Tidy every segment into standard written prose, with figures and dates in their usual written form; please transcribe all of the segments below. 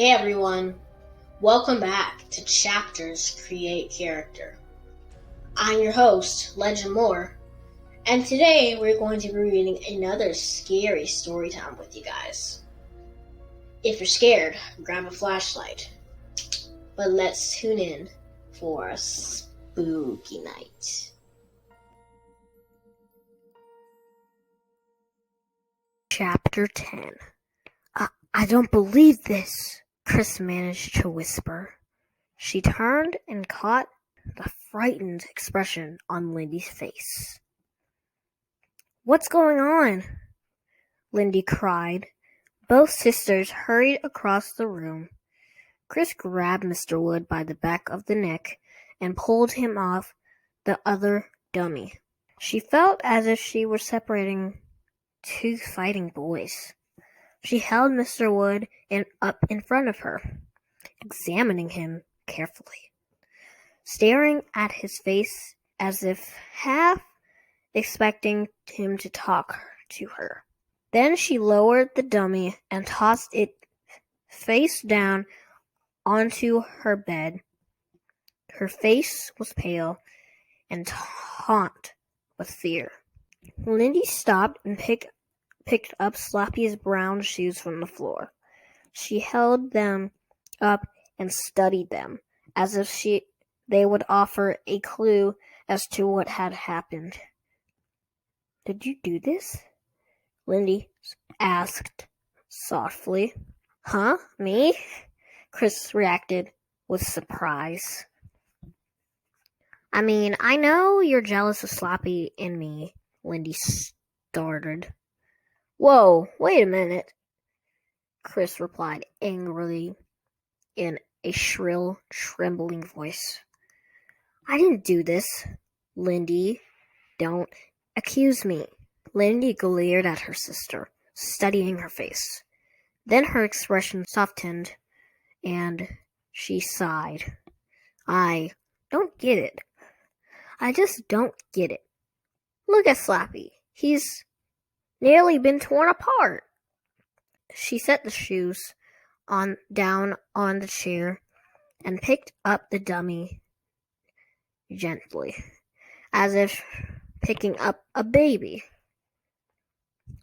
Hey everyone, welcome back to Chapters Create Character. I'm your host, Legend Moore, and today we're going to be reading another scary story time with you guys. If you're scared, grab a flashlight, but let's tune in for a spooky night. Chapter 10. I don't believe this, Chris managed to whisper. She turned and caught the frightened expression on Lindy's face. What's going on? Lindy cried. Both sisters hurried across the room. Chris grabbed Mr. Wood by the back of the neck and pulled him off the other dummy. She felt as if she were separating two fighting boys. She held Mr. Wood up in front of her, examining him carefully, staring at his face as if half expecting him to talk to her. Then she lowered the dummy and tossed it face down onto her bed. Her face was pale and taut with fear. Lindy stopped and picked up Slappy's brown shoes from the floor. She held them up and studied them, as if they would offer a clue as to what had happened. Did you do this? Lindy asked softly. Huh? Me? Chris reacted with surprise. I know you're jealous of Slappy and me, Lindy started. Whoa, wait a minute, Chris replied angrily in a shrill, trembling voice. I didn't do this. Lindy, don't accuse me. Lindy glared at her sister, studying her face. Then her expression softened, and she sighed. I don't get it. I just don't get it. Look at Slappy. He's nearly been torn apart. She set the shoes down on the chair and picked up the dummy gently, as if picking up a baby.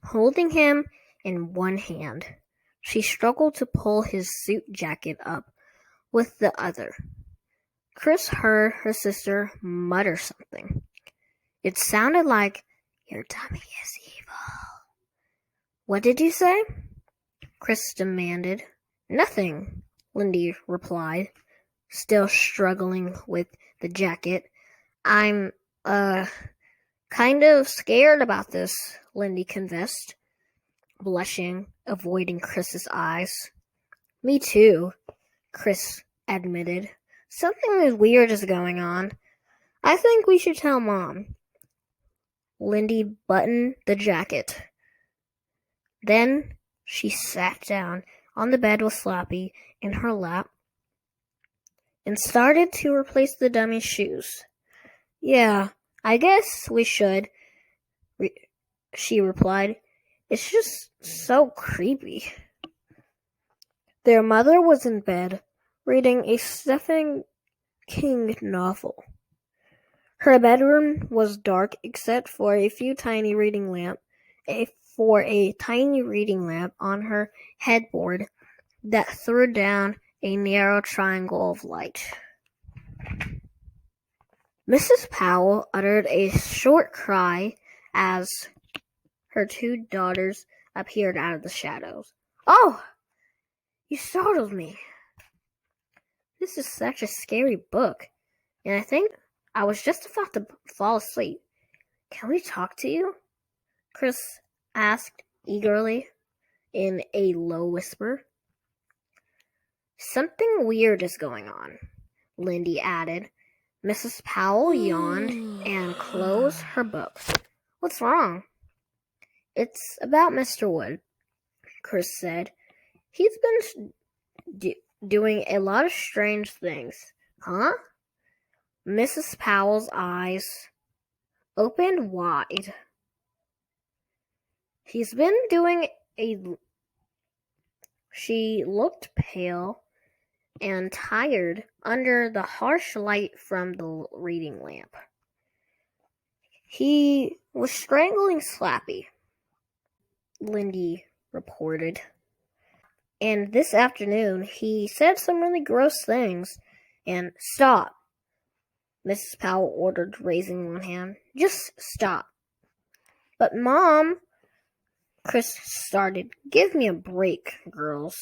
Holding him in one hand, she struggled to pull his suit jacket up with the other. Chris heard her sister mutter something. It sounded like, "Your dummy is evil." What did you say? Chris demanded. Nothing, Lindy replied, still struggling with the jacket. I'm, kind of scared about this, Lindy confessed, blushing, avoiding Chris's eyes. Me too, Chris admitted. Something weird is going on. I think we should tell Mom. Lindy buttoned the jacket. Then she sat down on the bed with Slappy in her lap and started to replace the dummy's shoes. Yeah, I guess we should, she replied. It's just so creepy. Their mother was in bed, reading a Stephen King novel. Her bedroom was dark except for a tiny reading lamp on her headboard that threw down a narrow triangle of light. Mrs. Powell uttered a short cry as her two daughters appeared out of the shadows. Oh, you startled me. This is such a scary book, and I think I was just about to fall asleep. Can we talk to you? Chris asked eagerly in a low whisper. Something weird is going on, Lindy added. Mrs. Powell yawned and closed her book. What's wrong? It's about Mr. Wood, Chris said. He's been doing a lot of strange things. Huh? Mrs. Powell's eyes opened wide. He's been doing She looked pale and tired under the harsh light from the reading lamp. He was strangling Slappy, Lindy reported. And this afternoon, he said some really gross things. And stop, Mrs. Powell ordered, raising one hand. Just stop. But Mom, Chris started. Give me a break, girls,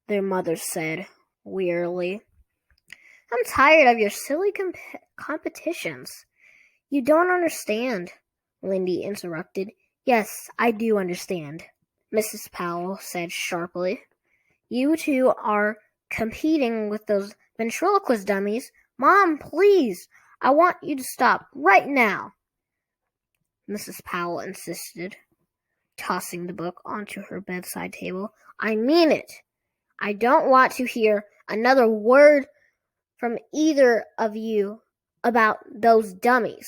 their mother said wearily. I'm tired of your silly competitions. You don't understand, Lindy interrupted. Yes, I do understand, Mrs. Powell said sharply. You two are competing with those ventriloquist dummies. Mom, please, I want you to stop right now, Mrs. Powell insisted, tossing the book onto her bedside table. I mean it. I don't want to hear another word from either of you about those dummies.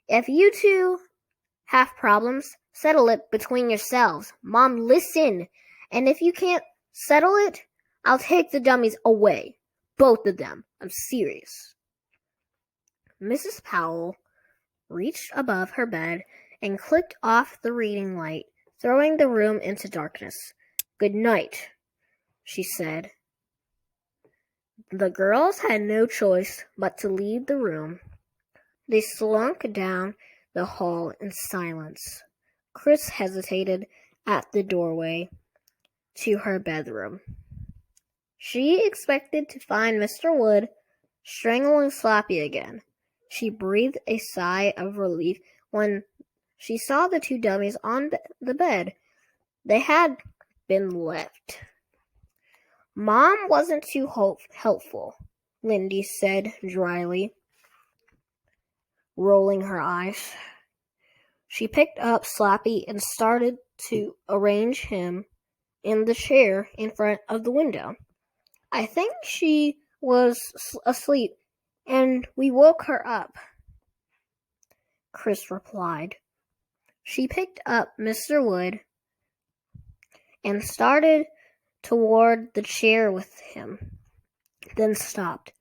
If you two have problems, settle it between yourselves. Mom, listen. And if you can't settle it, I'll take the dummies away. Both of them. I'm serious. Mrs. Powell reached above her bed and clicked off the reading light, throwing the room into darkness. Good night, she said. The girls had no choice but to leave the room. They slunk down the hall in silence. Chris hesitated at the doorway to her bedroom. She expected to find Mr. Wood strangling Slappy again. She breathed a sigh of relief when she saw the two dummies on the bed. They had been left. Mom wasn't too helpful, Lindy said dryly, rolling her eyes. She picked up Slappy and started to arrange him in the chair in front of the window. I think she was asleep and we woke her up, Chris replied. She picked up Mr. Wood and started toward the chair with him, then stopped.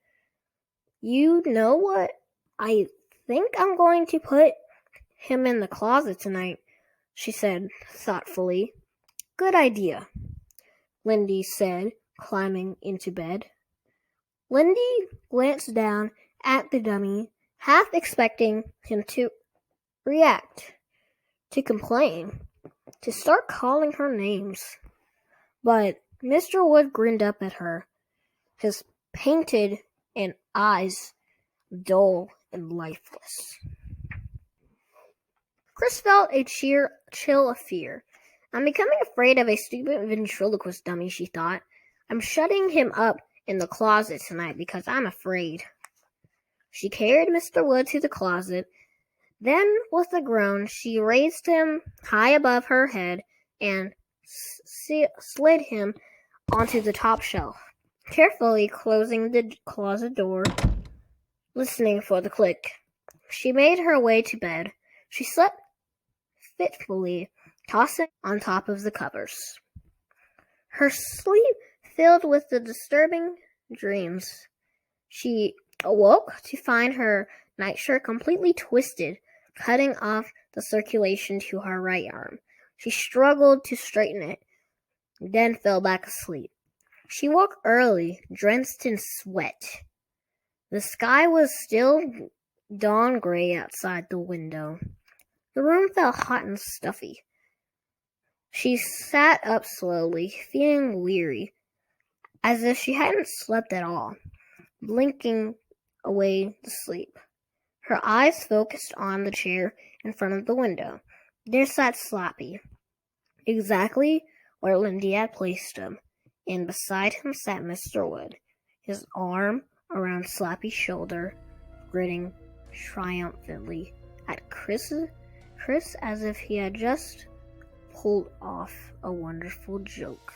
You know what? I think I'm going to put him in the closet tonight, she said thoughtfully. Good idea, Lindy said, climbing into bed. Lindy glanced down at the dummy, half expecting him to react, to complain, to start calling her names. But Mr. Wood grinned up at her, his painted and eyes dull and lifeless. Chris felt a chill of fear. I'm becoming afraid of a stupid ventriloquist dummy, she thought. I'm shutting him up in the closet tonight because I'm afraid. She carried Mr. Wood to the closet. Then, with a groan, she raised him high above her head and slid him onto the top shelf, carefully closing the closet door, listening for the click. She made her way to bed. She slept fitfully, tossing on top of the covers. Her sleep filled with the disturbing dreams. She awoke to find her nightshirt completely twisted, cutting off the circulation to her right arm. She struggled to straighten it, then fell back asleep. She woke early, drenched in sweat. The sky was still dawn gray outside the window. The room felt hot and stuffy. She sat up slowly, feeling weary, as if she hadn't slept at all, blinking away the sleep. Her eyes focused on the chair in front of the window. There sat Slappy, exactly where Lindy had placed him, and beside him sat Mr. Wood, his arm around Slappy's shoulder, grinning triumphantly at Chris as if he had just pulled off a wonderful joke.